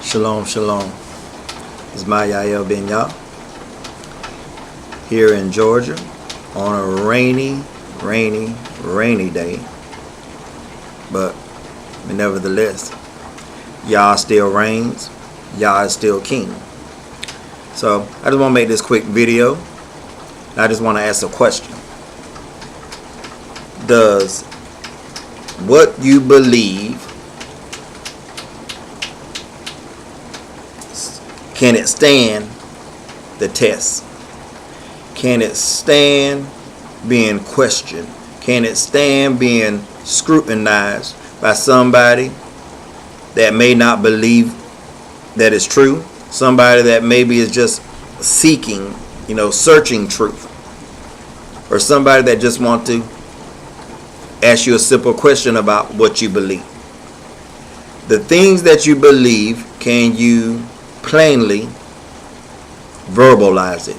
Shalom, shalom. It's Yael Ben Yah here in Georgia on a rainy day. But nevertheless, Yah still reigns. Yah is still king. So I just want to make this quick video. I just want to ask a question. Does what you believe, can it stand the test? Can it stand being questioned? Can it stand being scrutinized by somebody that may not believe that it's true? Somebody that maybe is just seeking, searching truth. Or somebody that just want to ask you a simple question about what you believe. The things that you believe, can you plainly verbalize it?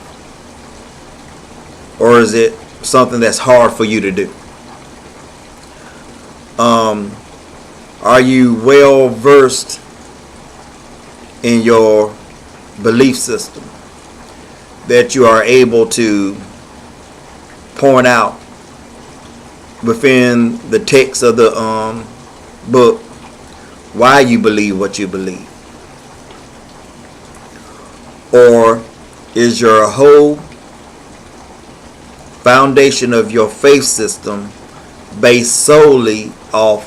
Or is it something that's hard for you to do? Are you well versed in your belief system that you are able to point out within the text of the book why you believe what you believe? Or is your whole foundation of your faith system based solely off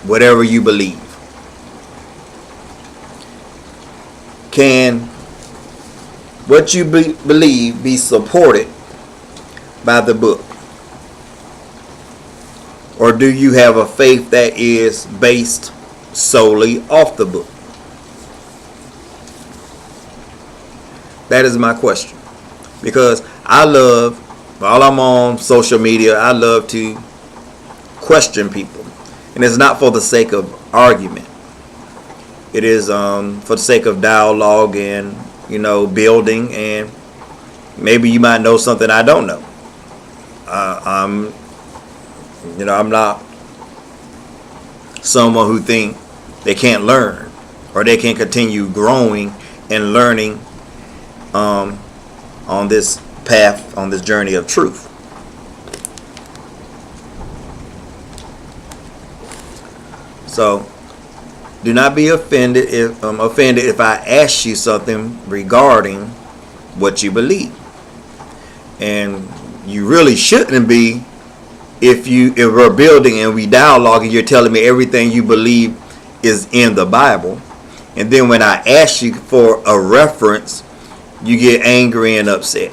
whatever you believe? Can what you believe be supported by the book? Or do you have a faith that is based solely off the book? That is my question. Because while I'm on social media, I love to question people. And it's not for the sake of argument. It is for the sake of dialogue and, building. And maybe you might know something I don't know. I'm not someone who think they can't learn or they can continue growing and learning on this path, on this journey of truth. So do not be offended if I ask you something regarding what you believe. And you really shouldn't be if we're building and we dialogue and you're telling me everything you believe is in the Bible. And then when I ask you for a reference, you get angry and upset.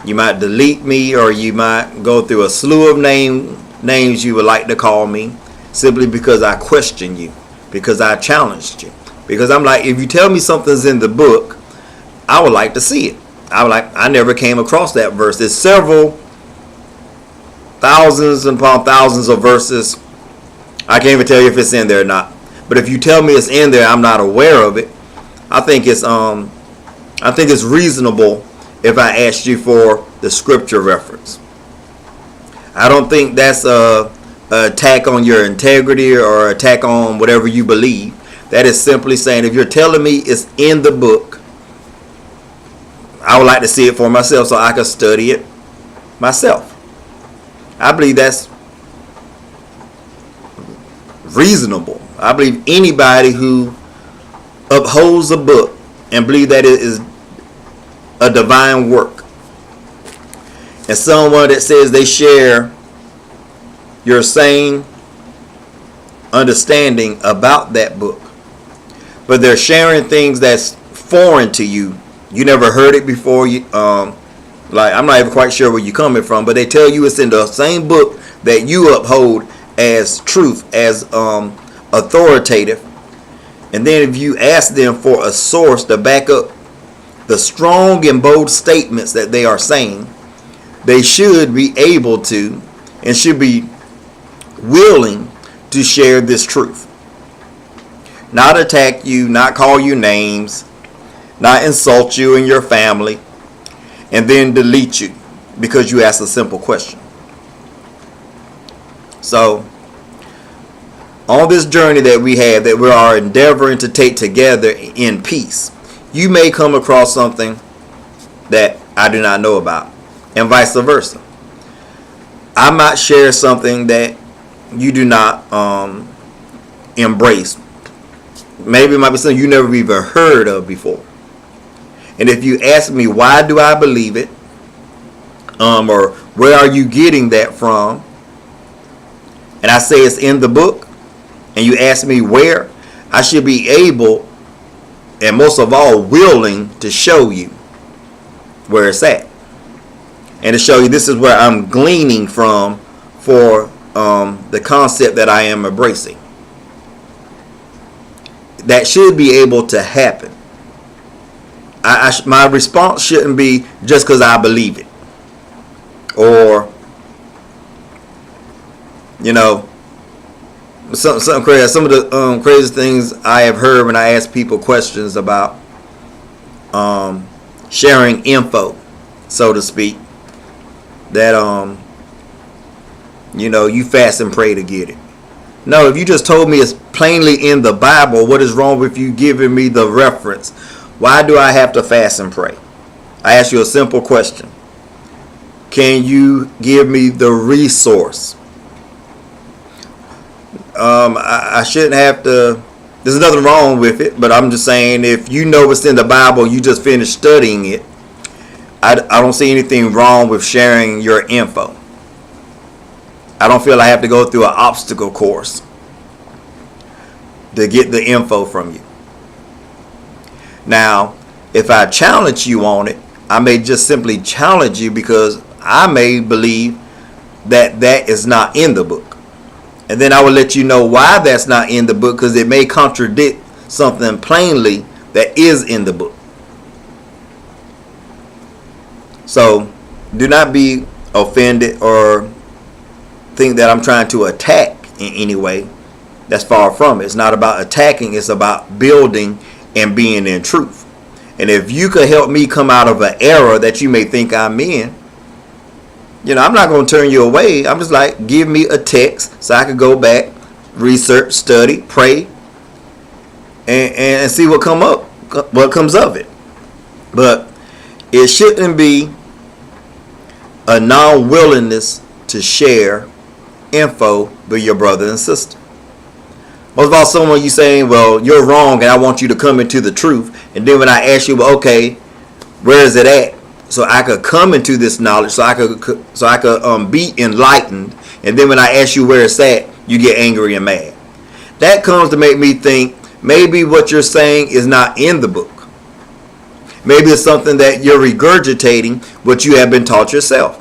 You might delete me, or you might go through a slew of names you would like to call me, simply because I questioned you, because I challenged you. Because I'm like, if you tell me something's in the book, I would like to see it. I never came across that verse. There's several thousands upon thousands of verses. I can't even tell you if it's in there or not. But if you tell me it's in there, I'm not aware of it. I think it's reasonable if I asked you for the scripture reference. I don't think that's a attack on your integrity or attack on whatever you believe. That is simply saying, if you're telling me it's in the book, I would like to see it for myself so I can study it myself. I believe that's reasonable. I believe anybody who upholds a book and believe that it is a divine work, and someone that says they share your same understanding about that book, but they're sharing things that's foreign to you. You never heard it before. I'm not even quite sure where you're coming from, but they tell you it's in the same book that you uphold as truth, as authoritative. And then if you ask them for a source to back up the strong and bold statements that they are saying, they should be able to and should be willing to share this truth. Not attack you, not call you names, not insult you and your family, and then delete you because you asked a simple question. So on this journey that we have, that we are endeavoring to take together in peace, you may come across something that I do not know about, and vice versa. I might share something that you do not embrace. Maybe it might be something you never even heard of before. And if you ask me, why do I believe it? Or where are you getting that from? And I say it's in the book, and you ask me where, I should be able, and most of all, willing to show you where it's at. And to show you this is where I'm gleaning from for the concept that I am embracing. That should be able to happen. My response shouldn't be just because I believe it. Or, you know, something crazy. Some of the crazy things I have heard when I ask people questions about sharing info, so to speak, that you fast and pray to get it. No, if you just told me it's plainly in the Bible, what is wrong with you giving me the reference? Why do I have to fast and pray? I ask you a simple question. Can you give me the resource? I shouldn't have to. There's nothing wrong with it, but I'm just saying, if you know it's in the Bible, you just finished studying it, I don't see anything wrong with sharing your info. I don't feel I have to go through an obstacle course to get the info from you. Now, if I challenge you on it, I may just simply challenge you because I may believe that that is not in the book. And then I will let you know why that's not in the book, because it may contradict something plainly that is in the book. So do not be offended or think that I'm trying to attack in any way. That's far from it. It's not about attacking. It's about building and being in truth. And if you could help me come out of an error that you may think I'm in, I'm not going to turn you away. I'm just like, give me a text so I could go back, research, study, pray, and see what comes of it. But it shouldn't be a non-willingness to share info with your brother and sister. Most of all, someone you saying, well, you're wrong and I want you to come into the truth. And then when I ask you, well, okay, where is it at? So I could come into this knowledge, so I could be enlightened. And then when I ask you where it's at, you get angry and mad. That comes to make me think maybe what you're saying is not in the book. Maybe it's something that you're regurgitating what you have been taught yourself.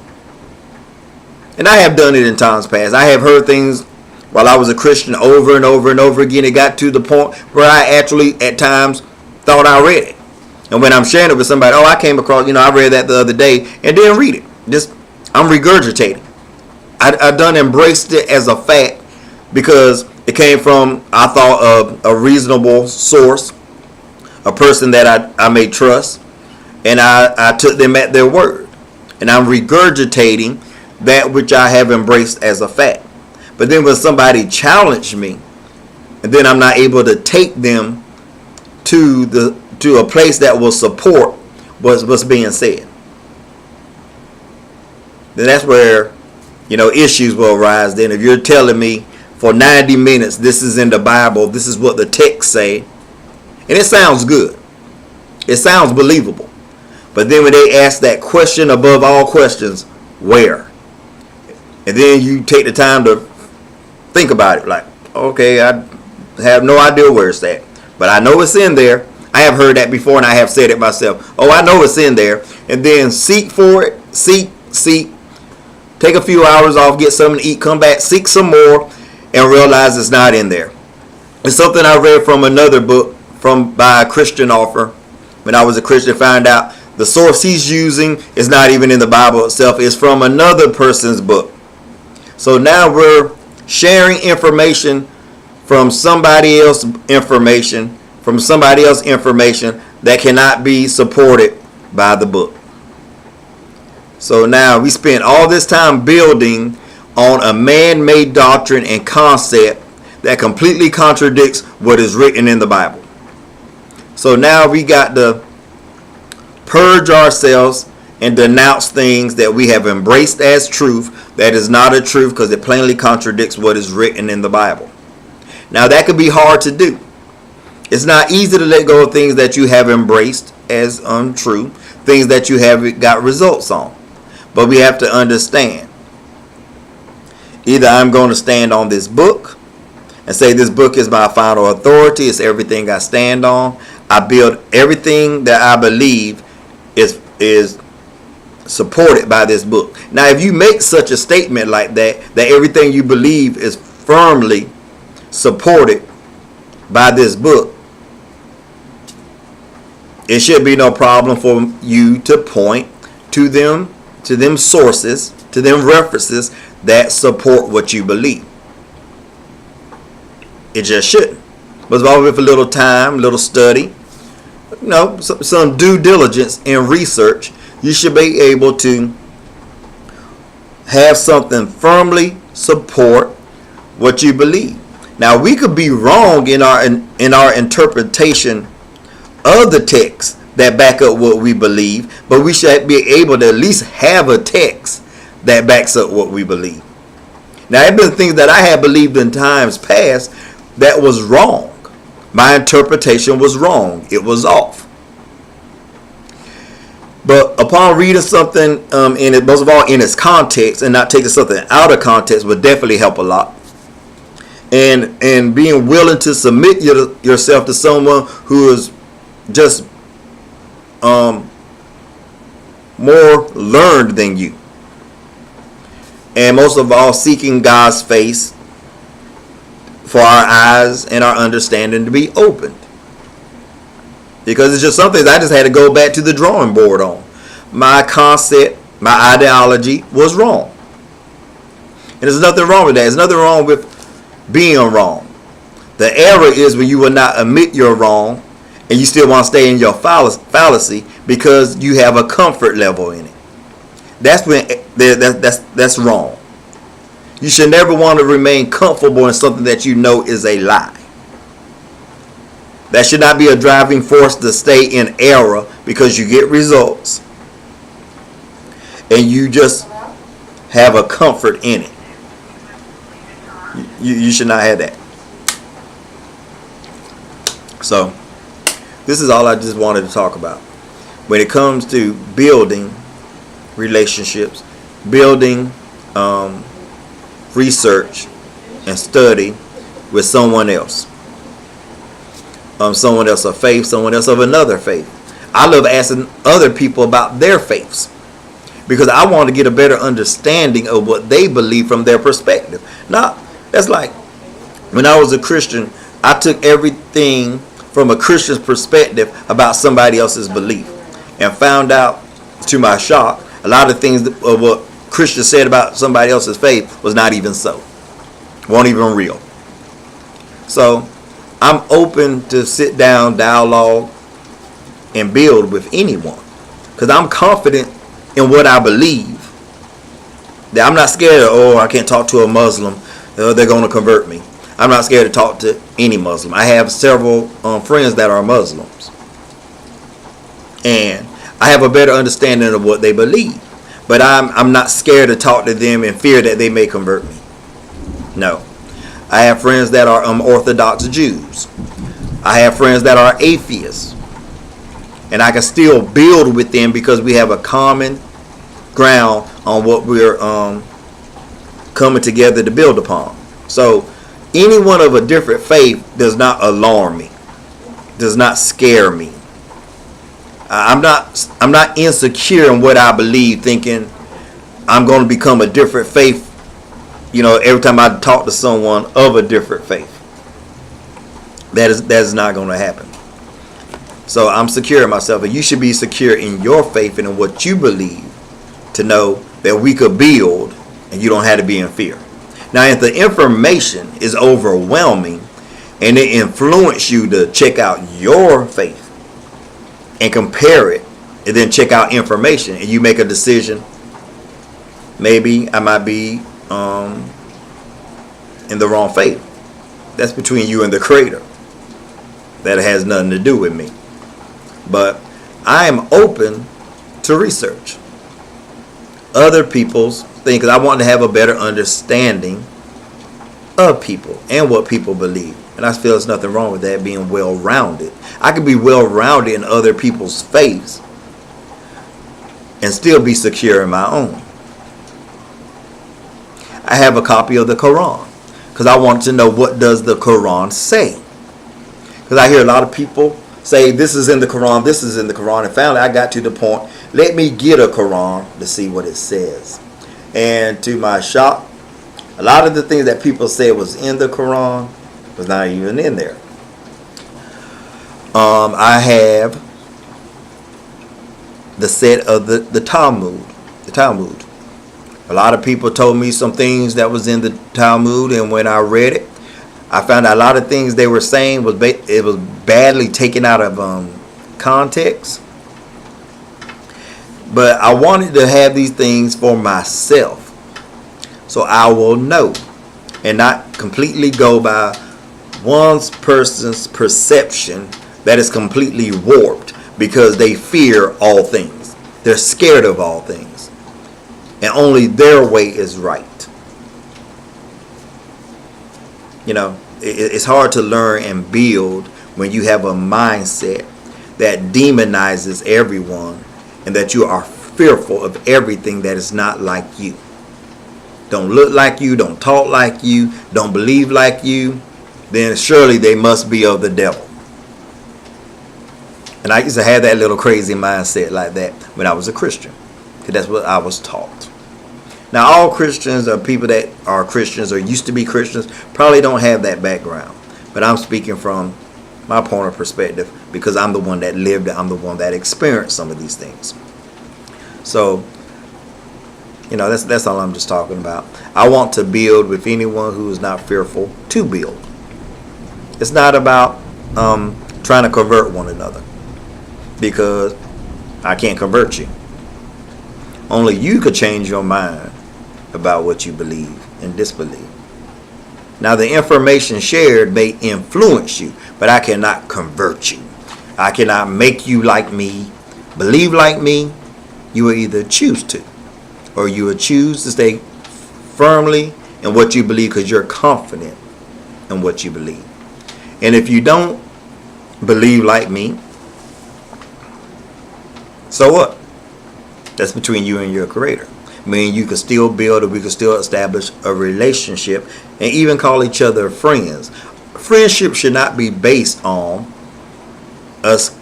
And I have done it in times past. I have heard things while I was a Christian over and over and over again. It got to the point where I actually at times thought I read it. And when I'm sharing it with somebody, I came across, I read that the other day and didn't read it. I'm regurgitating. I done embraced it as a fact because it came from, I thought, a reasonable source, a person that I may trust, and I took them at their word. And I'm regurgitating that which I have embraced as a fact. But then when somebody challenged me, and then I'm not able to take them to a place that will support what's being said, then that's where issues will arise. Then if you're telling me for 90 minutes this is in the Bible, this is what the text say, and it sounds good, it sounds believable, but then when they ask that question above all questions, where? And then you take the time to think about it, like, okay, I have no idea where it's at, but I know it's in there. I have heard that before and I have said it myself. I know it's in there. And then seek for it. Seek. Take a few hours off, get something to eat, come back, seek some more, and realize it's not in there. It's something I read from another book by a Christian author. When I was a Christian, found out the source he's using is not even in the Bible itself. It's from another person's book. So now we're sharing information from somebody else's information, that cannot be supported by the book. So now we spend all this time building on a man-made doctrine and concept that completely contradicts what is written in the Bible. So now we got to purge ourselves and denounce things that we have embraced as truth that is not a truth because it plainly contradicts what is written in the Bible. Now that could be hard to do. It's not easy to let go of things that you have embraced as untrue, things that you have got results on. But we have to understand, either I'm going to stand on this book and say this book is my final authority, it's everything I stand on. I build everything that I believe is supported by this book. Now, if you make such a statement like that everything you believe is firmly supported by this book, it should be no problem for you to point to them sources, to them references that support what you believe. It just shouldn't. But with a little time, little study, some due diligence and research, you should be able to have something firmly support what you believe. Now, we could be wrong in our interpretation of the text that back up what we believe, but we should be able to at least have a text that backs up what we believe. Now, there have been things that I have believed in times past that was wrong. My interpretation was wrong. It was off. But upon reading something in it, most of all in its context, and not taking something out of context, would definitely help a lot. And being willing to submit yourself to someone who is just more learned than you. And most of all, seeking God's face for our eyes and our understanding to be opened. Because it's just something I just had to go back to the drawing board on. My concept, my ideology was wrong. And there's nothing wrong with that. There's nothing wrong with being wrong. The error is when you will not admit you're wrong and you still want to stay in your fallacy because you have a comfort level in it. That's when that's wrong. You should never want to remain comfortable in something that you know is a lie. That should not be a driving force to stay in error because you get results and you just have a comfort in it. You should not have that. So, this is all I just wanted to talk about. When it comes to building relationships, building research and study with someone else. Someone else of faith, someone else of another faith. I love asking other people about their faiths because I want to get a better understanding of what they believe from their perspective. Now, that's like when I was a Christian, I took everything from a Christian's perspective about somebody else's belief and found out, to my shock, a lot of things of what Christians said about somebody else's faith was not even so. Weren't even real. So, I'm open to sit down, dialogue, and build with anyone. Because I'm confident in what I believe. That I'm not scared of, I can't talk to a Muslim. They're going to convert me. I'm not scared to talk to any Muslim. I have several friends that are Muslims. And I have a better understanding of what they believe. But I'm not scared to talk to them in fear that they may convert me. No. I have friends that are Orthodox Jews. I have friends that are atheists. And I can still build with them because we have a common ground on what we're coming together to build upon. So anyone of a different faith does not alarm me, does not scare me. I'm not insecure in what I believe, thinking I'm going to become a different faith. Every time I talk to someone of a different faith, that is not going to happen. So I'm secure in myself, and you should be secure in your faith and in what you believe, to know that we could build, and you don't have to be in fear. Now, if the information is overwhelming, and it influences you to check out your faith and compare it, and then check out information, and you make a decision, maybe I might be in the wrong faith. That's between you and the Creator. That has nothing to do with me. But I am open to research other people's things, because I want to have a better understanding of people and what people believe. And I feel there's nothing wrong with that, being well-rounded. I can be well-rounded in other people's faiths and still be secure in my own. I have a copy of the Quran because I want to know, what does the Quran say? Because I hear a lot of people say, this is in the Quran, this is in the Quran. And finally I got to the point, let me get a Quran to see what it says. And to my shock, a lot of the things that people said was in the Quran was not even in there. I have the set of the Talmud. The Talmud. A lot of people told me some things that was in the Talmud, and when I read it, I found out a lot of things they were saying was badly taken out of context. But I wanted to have these things for myself, so I will know and not completely go by one person's perception that is completely warped because they fear all things. They're scared of all things, and only their way is right. You know, it's hard to learn and build when you have a mindset that demonizes everyone and that you are fearful of everything that is not like you. Don't look like you, don't talk like you, don't believe like you, then surely they must be of the devil. And I used to have that little crazy mindset like that when I was a Christian, because that's what I was taught. Now, all Christians, or people that are Christians or used to be Christians, probably don't have that background. But I'm speaking from my point of perspective because I'm the one that lived it. I'm the one that experienced some of these things. So, you know, that's all I'm just talking about. I want to build with anyone who is not fearful to build. It's not about trying to convert one another, because I can't convert you. Only you could change your mind about what you believe and disbelieve. Now, the information shared may influence you, but I cannot convert you. I cannot make you like me, believe like me. You will either choose to, or you will choose to stay firmly in what you believe because you're confident in what you believe. And if you don't believe like me, so what? That's between you and your Creator. I mean, you can still build, or we can still establish a relationship and even call each other friends. Friendship should not be based on us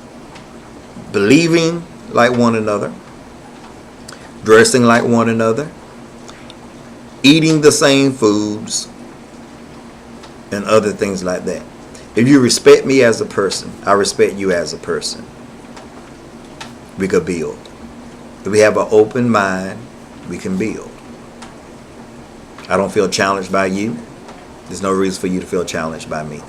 believing like one another, dressing like one another, eating the same foods, and other things like that. If you respect me as a person, I respect you as a person. We could build. If we have an open mind, we can build. I don't feel challenged by you. There's no reason for you to feel challenged by me.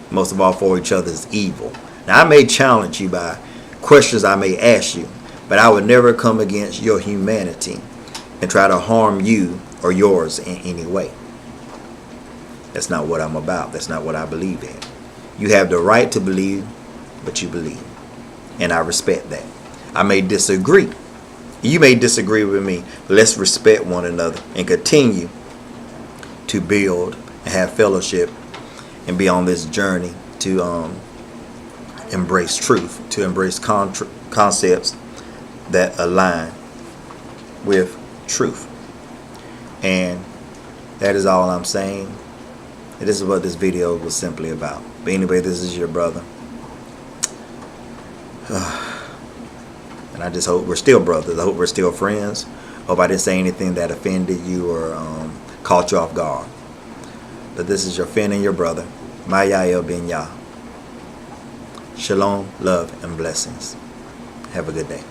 Most of all, for each other is evil. Now, I may challenge you by questions I may ask you, but I would never come against your humanity and try to harm you or yours in any way. That's not what I'm about. That's not what I believe in. You have the right to believe, but you believe. And I respect that. I may disagree. You may disagree with me, but let's respect one another and continue to build and have fellowship and be on this journey to embrace truth, to embrace concepts that align with truth. And that is all I'm saying. And this is what this video was simply about. But anyway, this is your brother. And I just hope we're still brothers. I hope we're still friends. Hope I didn't say anything that offended you or caught you off guard. But this is your friend and your brother, Mayael Ben Yah. Shalom, love, and blessings. Have a good day.